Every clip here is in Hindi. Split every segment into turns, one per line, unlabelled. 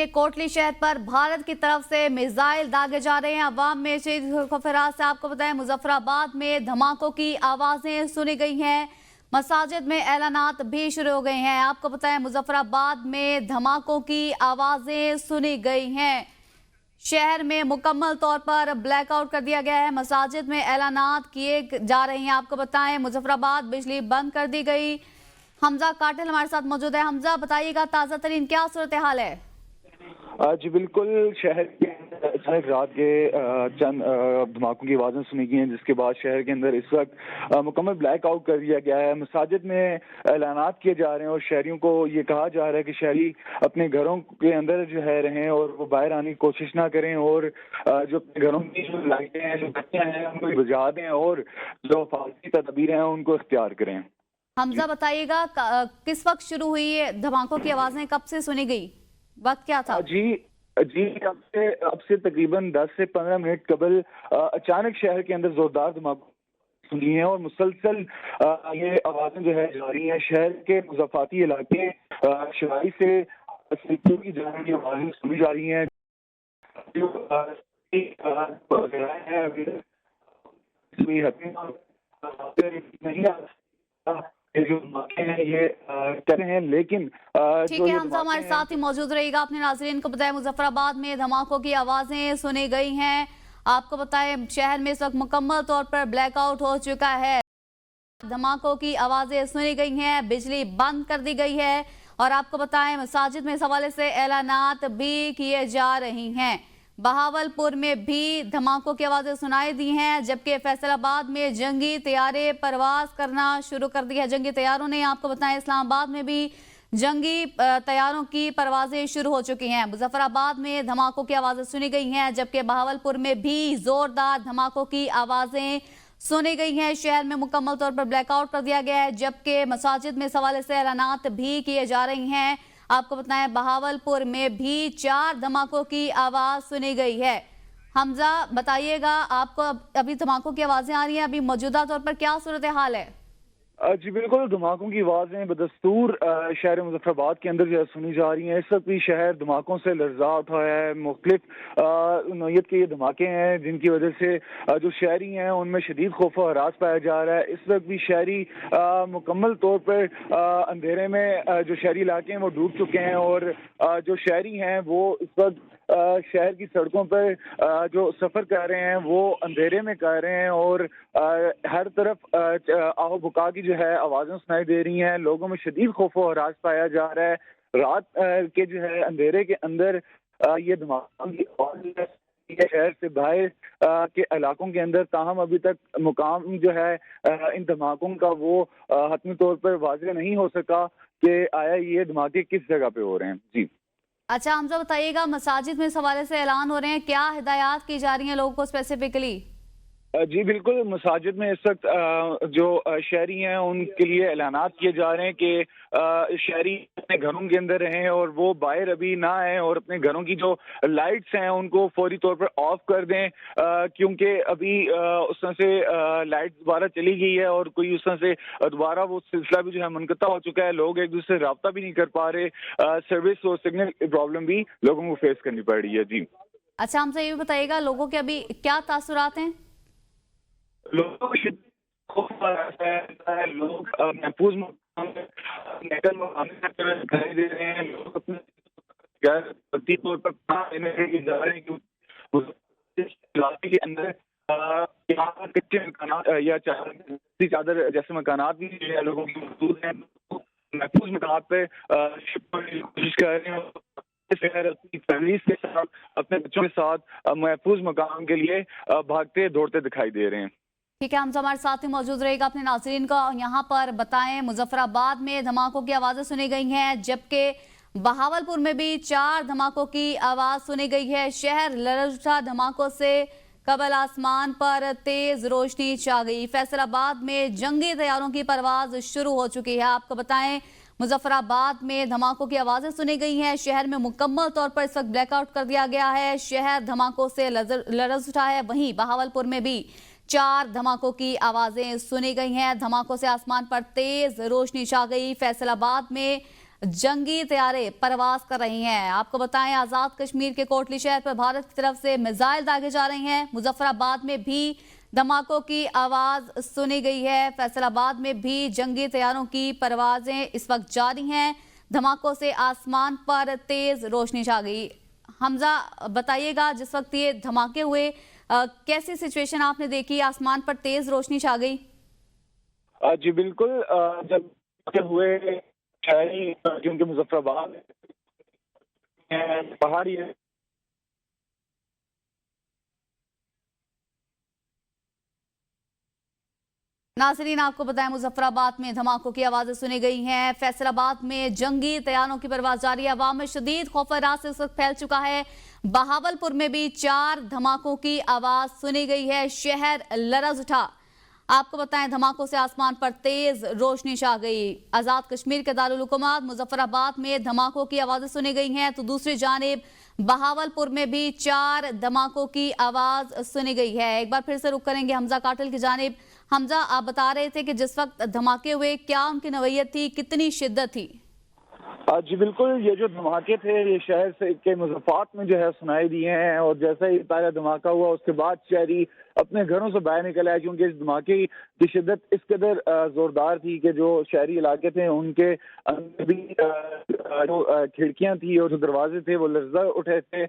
कोटली शहर पर भारत की तरफ से मिसाइल दागे जा रहे हैं। अवाम में खौफरात से आपको बताएं, मुजफ्फराबाद में धमाकों की आवाजें सुनी गई हैं। मसाजिद में ऐलानात भी शुरू हो गए हैं। आपको बताएं, मुजफ्फराबाद में धमाकों की आवाजें सुनी गई हैं। शहर में मुकम्मल तौर पर ब्लैकआउट कर दिया गया है। मसाजिद में ऐलानात किए जा रहे हैं। आपको बताएं, मुजफ्फराबाद बिजली बंद कर दी गई। हमजा काटिल हमारे साथ मौजूद है। हमजा, बताइएगा ताज़ा तरीन क्या सूरत हाल है?
जी बिल्कुल, शहर के अचानक रात के चंद धमाकों की आवाज़ें सुनी गई हैं, जिसके बाद शहर के अंदर इस वक्त मुकम्मल ब्लैक आउट कर दिया गया है। मसाजिद में ऐलानात किए जा रहे हैं और शहरियों को ये कहा जा रहा है कि शहरी अपने घरों के अंदर जो है रहें और वो बाहर आने की कोशिश ना करें, और जो अपने घरों की जो लाइटें हैं, जो बत्तियां हैं, उनको बुझा दें और जो हिफाजती तदबीरें हैं उनको इख्तियार करें।
हमजा, बताइएगा किस वक्त शुरू हुई है धमाकों की आवाजें, कब से सुनी गई, वक्त क्या था?
जी जी, अब से तकरीबन 10 से 15 मिनट कबल अचानक शहर के अंदर जोरदार धमाके सुनी है और मुसलसल ये आवाजें जो है जारी हैं। शहर के मुज़ाफ़ाती इलाके शराई से सिलसिले की जाने की आवाजें सुनी जा रही हैं। ये जो मौके हैं ये कर रहे हैं, लेकिन
ठीक है हमजा, हमारे साथ ही मौजूद रहेगा। अपने नाज़रीन को बताएं, मुजफ्फराबाद में धमाकों की आवाजें सुनी गई हैं। आपको बताएं, शहर में इस वक्त मुकम्मल तौर पर ब्लैकआउट हो चुका है। धमाकों की आवाजें सुनी गई हैं, बिजली बंद कर दी गई है और आपको बताएं, मसाजिद में इस हवाले से ऐलानात भी किए जा रही हैं। बहावलपुर में भी धमाकों की आवाजें सुनाई दी हैं, जबकि फैसलाबाद में जंगी तैयारे परवाज करना शुरू कर दी है। जंगी तैयारों ने, आपको बताएं, इस्लामाबाद में भी जंगी तैयारों की परवाजें शुरू हो चुकी हैं। मुजफ्फराबाद में धमाकों की आवाजें सुनी गई हैं, जबकि बहावलपुर में भी जोरदार धमाकों की आवाजें सुनी गई हैं। शहर में मुकम्मल तौर पर ब्लैकआउट कर दिया गया है, जबकि मसाजिद में इस हवाले से ऐलानात भी किए जा रही हैं। आपको बताएं, बहावलपुर में भी 4 धमाकों की आवाज सुनी गई है। हमजा, बताइएगा, आपको अभी धमाकों की आवाजें आ रही हैं, अभी मौजूदा तौर पर क्या सूरत हाल है?
जी बिल्कुल, धमाकों की आवाज़ें बदस्तूर शहर मुजफ्फराबाद के अंदर जो है सुनी जा रही हैं। इस वक्त भी शहर धमाकों से लर्जा उठा है। मुख्तलिफ नौयत के ये धमाके हैं जिनकी वजह से जो शहरी हैं उनमें शदीद खौफ और हरास पाया जा रहा है। इस वक्त भी शहरी मुकम्मल तौर पर अंधेरे में जो शहरी इलाके हैं वो डूब चुके हैं और जो शहरी हैं वो इस वक्त शहर की सड़कों पर जो सफ़र कर रहे हैं वो अंधेरे में कर रहे हैं और हर तरफ आहो बुका की जो है आवाज़ें सुनाई दे रही हैं। लोगों में शदीद खौफ और हरास पाया जा रहा है। रात के जो है अंधेरे के अंदर ये धमाकों की आवाज़ शहर से बाहर के इलाकों के अंदर, ताहम अभी तक मुकाम जो है इन धमाकों का वो हतमी तौर पर वाज़ेह नहीं हो सका कि आया ये धमाके किस जगह पे हो रहे हैं। जी
अच्छा हमजा, बताइएगा, मसाजिद में इस हवाले से ऐलान हो रहे हैं, क्या हिदायत की जा रही हैं लोगों को स्पेसिफिकली?
जी बिल्कुल, मसाजिद में इस वक्त जो शहरी हैं उनके लिए ऐलानात किए जा रहे हैं कि शहरी अपने घरों के अंदर रहें और वो बाहर अभी ना आए और अपने घरों की जो लाइट्स हैं उनको फौरी तौर पर ऑफ कर दें, क्योंकि अभी उस तरह से लाइट दोबारा चली गई है और कोई उस तरह से दोबारा वो सिलसिला भी जो है मुनक़ता हो चुका है। लोग एक दूसरे से रब्ता भी नहीं कर पा रहे। सर्विस और सिग्नल प्रॉब्लम भी लोगों को फेस करनी पड़ रही है। जी
अच्छा, हमसे ये भी बताइएगा, लोगों के अभी क्या तासुरात हैं?
लोग महफूज दिखाई दे रहे हैं। लोग अपने तौर पर जा रहे हैं के अंदर कच्चे मकानात या चादर जैसे मकानात भी लोगों की मौजूद हैं। महफूज मकानात पे शिफ्ट करने की कोशिश कर रहे हैं। अपनी फैमिलीज के साथ, अपने बच्चों के साथ महफूज मकान के लिए भागते दौड़ते दिखाई दे रहे हैं।
ठीक है, हम हमारे साथ ही मौजूद रहेगा। अपने नाज़रीन को यहाँ पर बताएं, मुजफ्फराबाद में धमाकों की आवाज़ें सुनी गई हैं, जबकि बहावलपुर में भी 4 धमाकों की आवाज़ सुनी गई है। शहर लरज़ उठा, धमाकों से कबल आसमान पर तेज रोशनी छा गई। फैसलाबाद में जंगी तैयारों की परवाज शुरू हो चुकी है। आपको बताएं, मुजफ्फराबाद में धमाकों की आवाज़ें सुनी गई हैं। शहर में मुकम्मल तौर पर इस वक्त ब्लैकआउट कर दिया गया है। शहर धमाकों से लरज़ उठा है। वहीं बहावलपुर में भी 4 धमाकों की आवाजें सुनी गई हैं। धमाकों से आसमान पर तेज रोशनी छा गई। फैसलाबाद में जंगी तैयारे परवाज कर रही हैं। आपको बताएं, आजाद कश्मीर के कोटली शहर पर भारत की तरफ से मिसाइल दागे जा रही हैं। मुजफ्फराबाद में भी धमाकों की आवाज सुनी गई है। फैसलाबाद में भी जंगी तैयारों की परवाजें इस वक्त जारी हैं। धमाकों से आसमान पर तेज रोशनी छा गई। हमजा, बताइएगा, जिस वक्त ये धमाके हुए कैसी सिचुएशन आपने देखी, आसमान पर तेज रोशनी छा गई?
जी बिल्कुल, जब हुए शहरी क्योंकि मुजफ्फराबाद पहाड़ी है।
नाज़रीन, आपको बताएं, मुजफ्फराबाद में धमाकों की आवाजें सुनी गई हैं। फैसलाबाद में जंगी तैयारों की परवाज जारी है। अवाम में शदीद खौफ रात से इस वक्त फैल चुका है। बहावलपुर में भी 4 धमाकों की आवाज सुनी गई है। शहर लरज उठा। आपको बताएं, धमाकों से आसमान पर तेज रोशनी छा गई। आजाद कश्मीर के दारुल हुकूमत मुजफ्फराबाद में धमाकों की आवाजें सुनी गई हैं, तो दूसरी जानिब बहावलपुर में भी 4 धमाकों की आवाज सुनी गई है। एक बार फिर से रुक करेंगे हमजा काटल की जानिब। हमजा, आप बता रहे थे कि जिस वक्त धमाके हुए, क्या उनकी नौयत थी, कितनी शिद्दत थी?
जी बिल्कुल, ये जो धमाके थे ये शहर से के मुज़फ़्फ़रात में जो है सुनाई दिए हैं, और जैसा ही पहला धमाका हुआ उसके बाद शहरी अपने घरों से बाहर निकल आए, क्योंकि इस धमाके की शिद्दत इस कदर जोरदार थी कि जो शहरी इलाके थे उनके अंदर भी जो खिड़कियां थी और जो दरवाजे थे वो लर्ज़ा उठे थे।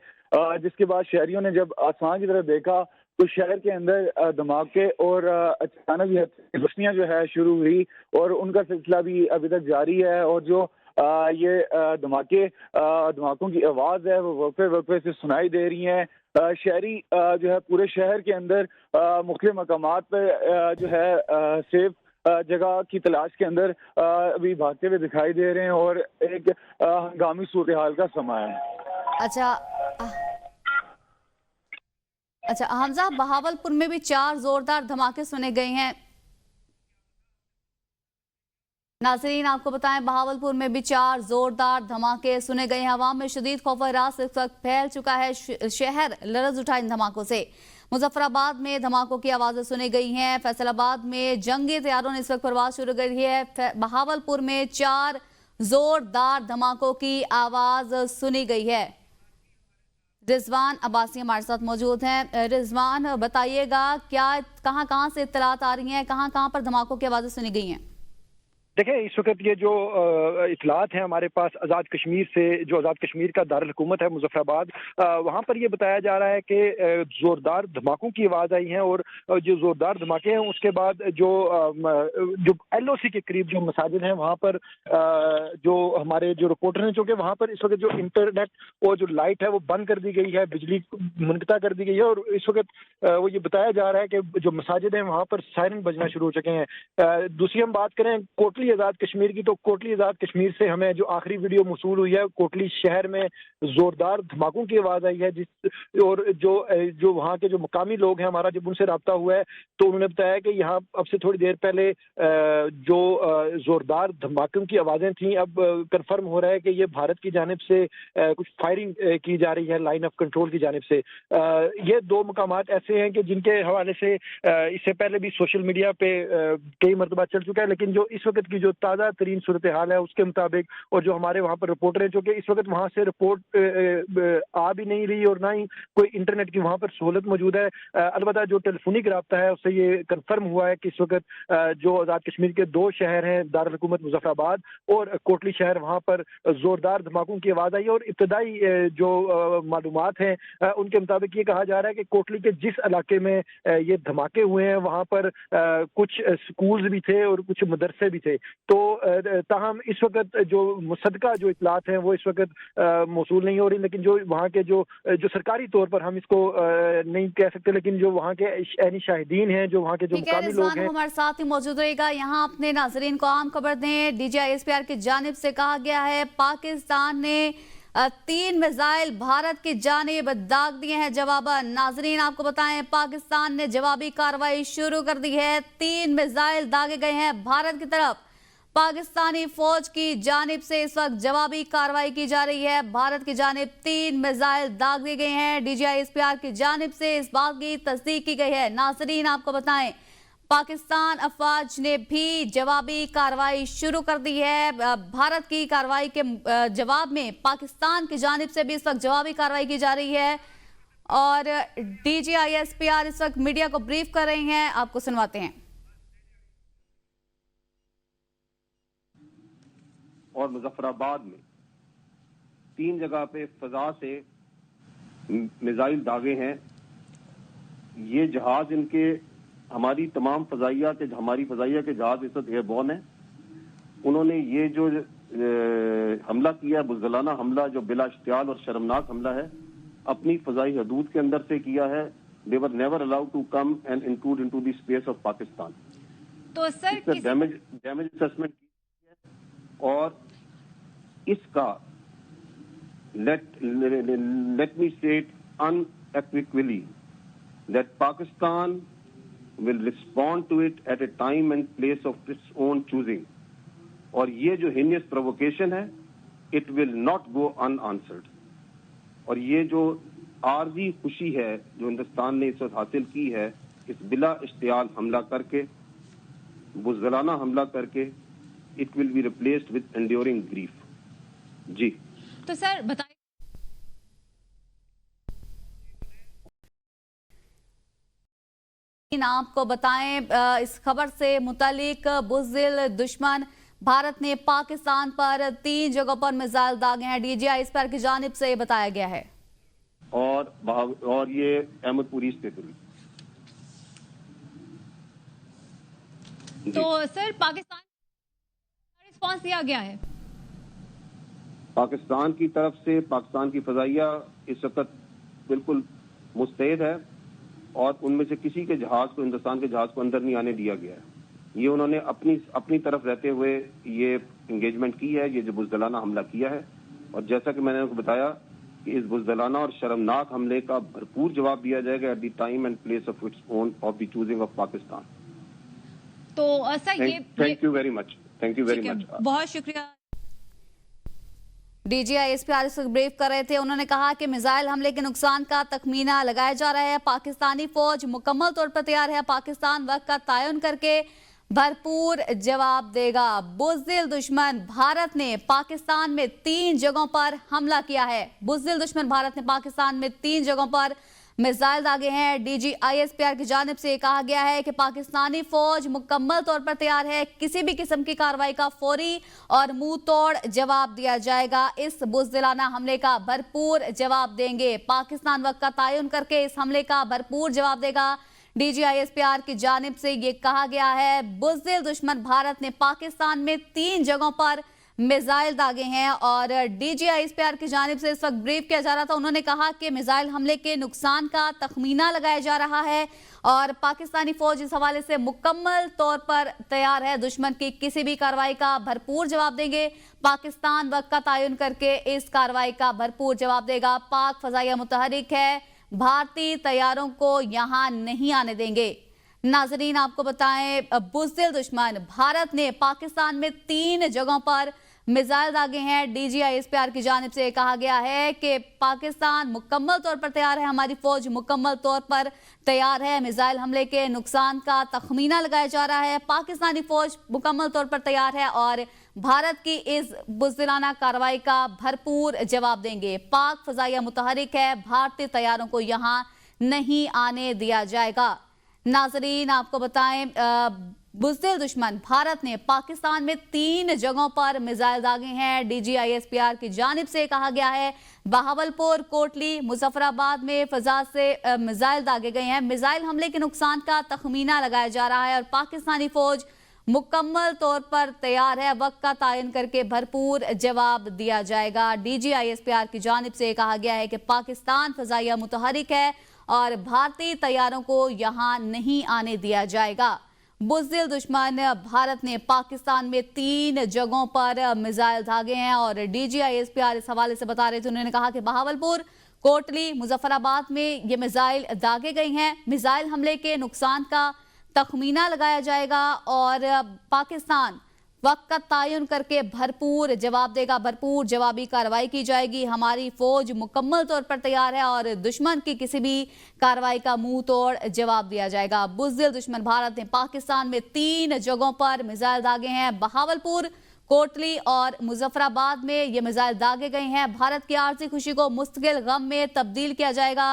जिसके बाद शहरियों ने जब आसमान की तरफ देखा तो शहर के अंदर धमाके और अचानक रोशनियां जो है शुरू हुई, और उनका सिलसिला भी अभी तक जारी है। और जो ये धमाकों की आवाज है वो वक्फे से सुनाई दे रही है। शहरी जो है पूरे शहर के अंदर मुख्तलिफ मकामात पर जो है सेफ जगह की तलाश के अंदर अभी भागते हुए दिखाई दे रहे हैं, और एक हंगामी सूरत हाल का समय है।
अच्छा हमजा, बहावलपुर में भी 4 जोरदार धमाके सुने गए हैं। नाज़रीन, आपको बताएं, बहावलपुर में भी 4 जोरदार धमाके सुने गए हैं। अवाम में शदीद खौफ रात इस वक्त फैल चुका है। शहर लरज उठा इन धमाकों से। मुजफ्फराबाद में धमाकों की आवाजें सुनी गई हैं। फैसलाबाद में जंगी तैयारों ने इस वक्त परवाज शुरू कर दी है। बहावलपुर में 4 जोरदार धमाकों की आवाज सुनी गई है। रिजवान अब्बासी हमारे साथ मौजूद हैं। रिजवान, बताइएगा, क्या कहां से इत्तलात आ रही हैं, कहां पर धमाकों की आवाजें सुनी गई हैं?
देखिए, इस वक्त ये जो इतलात है हमारे पास आज़ाद कश्मीर से, जो आज़ाद कश्मीर का दारुल हुकूमत है मुजफ्फराबाद, वहाँ पर ये बताया जा रहा है कि ज़ोरदार धमाकों की आवाज़ आई है, और जो ज़ोरदार धमाके हैं उसके बाद जो LOC के करीब जो मसाजिद हैं वहाँ पर जो हमारे जो रिपोर्टर हैं, चूँकि वहाँ पर इस वक्त जो इंटरनेट और जो लाइट है वो बंद कर दी गई है, बिजली मुनक़ता कर दी गई है, और इस वक्त वो ये बताया जा रहा है कि जो मसाजिद हैं वहाँ पर सायरन बजना शुरू हो चुके हैं। दूसरी हम बात करें कोटली आज़ाद कश्मीर की, तो कोटली आज़ाद कश्मीर से हमें जो आखिरी वीडियो मौसूल हुई है, कोटली शहर में जोरदार धमाकों की आवाज़ आई है, और जो वहाँ के जो मुकामी लोग हैं, हमारा जब उनसे रब्ता हुआ है तो उन्होंने बताया कि यहाँ अब से थोड़ी देर पहले जो जोरदार धमाकों की आवाज़ें थीं, अब कन्फर्म हो रहा है कि ये भारत की जानिब से कुछ फायरिंग की जा रही है लाइन ऑफ कंट्रोल की जानिब से। ये 2 मकामात ऐसे हैं कि जिनके हवाले से इससे पहले भी सोशल मीडिया पे कई मरतबा चल चुका है, लेकिन जो इस वक्त की जो ताज़ा तरीन सूरत हाल है उसके मुताबिक, और जो हमारे वहाँ पर रिपोर्टर हैं, जो कि इस वक्त वहाँ से रिपोर्ट आ भी नहीं रही और ना ही कोई इंटरनेट की वहाँ पर सहूलत मौजूद है। अलबत्ता जो टेलीफोनिक रब्ता है उससे ये कन्फर्म हुआ है कि इस वक्त जो आज़ाद कश्मीर के 2 शहर हैं, दारुल हुकूमत मुजफ्फराबाद और कोटली शहर, वहाँ पर जोरदार धमाकों की आवाज़ आई है। और इब्तदाई जो मालूमात हैं उनके मुताबिक ये कहा जा रहा है कि कोटली के जिस इलाके में ये धमाके हुए हैं वहाँ पर कुछ स्कूल्स भी थे और कुछ मदरसे भी थे। तो ताहम इस वक्त जो मुसद्दका जो इतलात हैं वो इस वक्त मौसूल नहीं हो रही, लेकिन जो वहाँ के जो सरकारी तौर पर हम इसको नहीं कह सकते, लेकिन जो वहाँ के ऐनी शाहिदीन हैं, जो वहाँ के जो मुकामी लोग हैं,
हमारे साथ ही मौजूद रहेगा। यहाँ अपने नाजरीन को आम खबर दें। DGI-SPR की जानिब से कहा गया है पाकिस्तान ने 3 मिसाइल भारत की जानिब दाग दिए हैं जवाबन। नाजरीन, आपको बताएं, पाकिस्तान ने जवाबी कार्रवाई शुरू कर दी है। 3 मिसाइल दागे गए हैं भारत की तरफ। पाकिस्तानी फौज की जानिब से इस वक्त जवाबी कार्रवाई की जा रही है। भारत की जानिब 3 मिसाइल दाग दिए गए हैं। DGI-SPR की जानिब से इस बात की तस्दीक की गई है। नाजरीन, आपको बताएं, पाकिस्तान अफवाज ने भी जवाबी कार्रवाई शुरू कर दी है। भारत की कार्रवाई के जवाब में पाकिस्तान की जानिब से भी इस वक्त जवाबी कार्रवाई की जा रही है और DGISPR इस वक्त मीडिया को ब्रीफ कर रही हैं। आपको सुनवाते हैं।
और मुजफ्फराबाद में 3 जगह पे फजा से मिसाइल दागे हैं। ये जहाज इनके हमारी फजाइया के जहाज इस वक्त एयरबोर्न है। उन्होंने ये जो हमला किया, बुज़दिलाना हमला, जो बिला इश्तियाल और शर्मनाक हमला है, अपनी फजाई हदूद के अंदर से किया है। They were never allowed to come and intrude into the space of Pakistan.
तो सर
डैमेज असेसमेंट और इसका let me state unequivocally that Pakistan will respond to it at a time and place of its own choosing. और ये जो heinous provocation है, it will not go unanswered. और ये जो आर्जी खुशी है जो हिंदुस्तान ने इस वक्त हासिल की है, इस बिला इश्तियाल हमला करके, बुज़दिलाना हमला करके, it will be replaced with enduring grief. जी
तो सर बताइए,
आपको बताएं इस खबर से मुतालिक बुज़दिल दुश्मन भारत ने पाकिस्तान पर 3 जगहों पर मिसाइल दागे हैं। DGISPR की जानिब से बताया गया है।
और ये अहमदपुरी स्थित हुई।
तो सर पाकिस्तान रिस्पांस दिया गया है।
पाकिस्तान की तरफ से पाकिस्तान की फजाइया इस वक्त बिल्कुल मुस्तैद है और उनमें से किसी के जहाज को, हिंदुस्तान के जहाज को अंदर नहीं आने दिया गया है। ये उन्होंने अपनी तरफ रहते हुए ये एंगेजमेंट की है, ये जो बुज़दिलाना हमला किया है। और जैसा कि मैंने आपको बताया कि इस बुज़दिलाना और शर्मनाक हमले का भरपूर जवाब दिया जाएगा at the time and place of its own of the choosing of Pakistan.
तो sir
thank you very much. Thank you very much.
बहुत शुक्रिया।
DGISPR इस वक्त ब्रीफ कर रहे थे। उन्होंने कहा कि मिसाइल हमले के नुकसान का तखमीना लगाया जा रहा है। पाकिस्तानी फौज मुकम्मल तौर पर तैयार है। पाकिस्तान वक्त का तयन करके भरपूर जवाब देगा। बुज़दिल दुश्मन भारत ने पाकिस्तान में 3 जगहों पर हमला किया है। बुज़दिल दुश्मन भारत ने पाकिस्तान में 3 जगहों पर मिसाइल दागे हैं। DGISPR की जानिब से कहा गया है कि पाकिस्तानी फौज मुकम्मल तौर पर तैयार है। किसी भी किस्म की कार्रवाई का फौरी और मुंह तोड़ जवाब दिया जाएगा। इस बुज़दिलाना हमले का भरपूर जवाब देंगे। पाकिस्तान वक्त का तयन करके इस हमले का भरपूर जवाब देगा। DGISPR की जानिब से ये कहा गया है, बुज़दिल दुश्मन भारत ने पाकिस्तान में 3 जगहों पर मिसाइल दागे हैं। और DGISPR की जानिब से इस वक्त ब्रीफ किया जा रहा था। उन्होंने कहा कि मिसाइल हमले के नुकसान का तखमीना लगाया जा रहा है और पाकिस्तानी फौज इस हवाले से मुकम्मल तौर पर तैयार है। दुश्मन की किसी भी कार्रवाई का भरपूर जवाब देंगे। पाकिस्तान वक्त का तयन करके इस कार्रवाई का भरपूर जवाब देगा। पाक फजाइया मुतहरिक है, भारतीय तैयारों को यहां नहीं आने देंगे। नाजरीन आपको बताएं, बुज़दिल दुश्मन भारत ने पाकिस्तान में 3 जगहों पर मिसाइल दागे हैं। DGISPR की जानिब से कहा गया है कि पाकिस्तान मुकम्मल तौर पर तैयार है, हमारी फौज मुकम्मल तौर पर तैयार है। मिसाइल हमले के नुकसान का तखमीना लगाया जा रहा है। पाकिस्तानी फौज मुकम्मल तौर पर तैयार है और भारत की इस बुज़दिलाना कार्रवाई का भरपूर जवाब देंगे। पाक फजाइया मुतहरिक है, भारतीय तैयारों को यहाँ नहीं आने दिया जाएगा। नाजरीन आपको बताएं, बुज़दिल दुश्मन भारत ने पाकिस्तान में 3 जगहों पर मिसाइल दागे हैं। DGISPR की जानिब से कहा गया है, बहावलपुर, कोटली, मुजफ्फराबाद में फजा से मिसाइल दागे गए हैं। मिसाइल हमले के नुकसान का तखमीना लगाया जा रहा है और पाकिस्तानी फौज मुकम्मल तौर पर तैयार है। वक्त का तयन करके भरपूर जवाब दिया जाएगा। DGISPR की जानिब से कहा गया है कि पाकिस्तान फजाइया मुतहरिक है और भारतीय तैयारों को यहाँ नहीं आने दिया जाएगा। बुज़दिल दुश्मन भारत ने पाकिस्तान में 3 जगहों पर मिसाइल दागे हैं और DGISPR इस हवाले से बता रहे थे। उन्होंने कहा कि बहावलपुर, कोटली, मुजफ्फराबाद में ये मिसाइल दागे गई हैं। मिसाइल हमले के नुकसान का तखमीना लगाया जाएगा और पाकिस्तान वक्त का तयन करके भरपूर जवाब देगा, भरपूर जवाबी कार्रवाई की जाएगी। हमारी फौज मुकम्मल तौर पर तैयार है और दुश्मन की किसी भी कार्रवाई का मुंह तोड़ जवाब दिया जाएगा। बुज़दिल दुश्मन भारत ने पाकिस्तान में 3 जगहों पर मिसाइल दागे हैं। बहावलपुर, कोटली और मुजफ्फराबाद में ये मिसाइल दागे गए हैं। भारत की आरजी खुशी को मुस्तकिल गम में तब्दील किया जाएगा।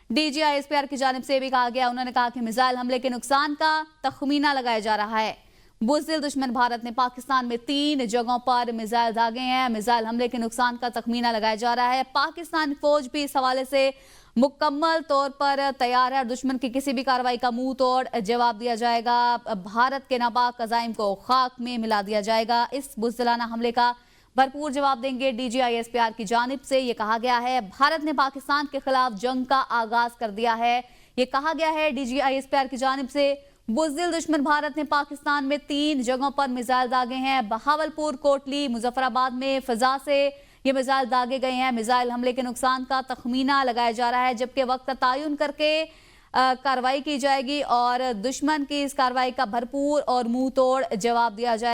DGISPR की जानिब से भी कहा गया, उन्होंने कहा कि मिसाइल हमले के नुकसान का तखमीना लगाया जा रहा है। बुज़दिल दुश्मन भारत ने पाकिस्तान में 3 जगहों पर मिसाइल दागे हैं। मिसाइल हमले के नुकसान का तखमीना लगाया जा रहा है। पाकिस्तानी फौज भी इस हवाले से मुकम्मल तौर पर तैयार है और दुश्मन की किसी भी कार्रवाई का मुंह तोड़ जवाब दिया जाएगा। भारत के नापाक अज़ाइम को खाक में मिला दिया जाएगा। इस बुज़दिलाना हमले का भरपूर जवाब देंगे। DGISPR की जानिब से ये कहा गया है, भारत ने पाकिस्तान के खिलाफ जंग का आगाज कर दिया है। ये कहा गया है DGISPR की जानिब से, बुज़दिल दुश्मन भारत ने पाकिस्तान में 3 जगहों पर मिसाइल दागे हैं। बहावलपुर, कोटली, मुजफ्फराबाद में फिजा से ये मिसाइल दागे गए हैं। मिसाइल हमले के नुकसान का तखमीना लगाया जा रहा है, जबकि वक्त का तयन करके कार्रवाई की जाएगी और दुश्मन की इस कार्रवाई का भरपूर और मुंह तोड़ जवाब दिया जाएगा।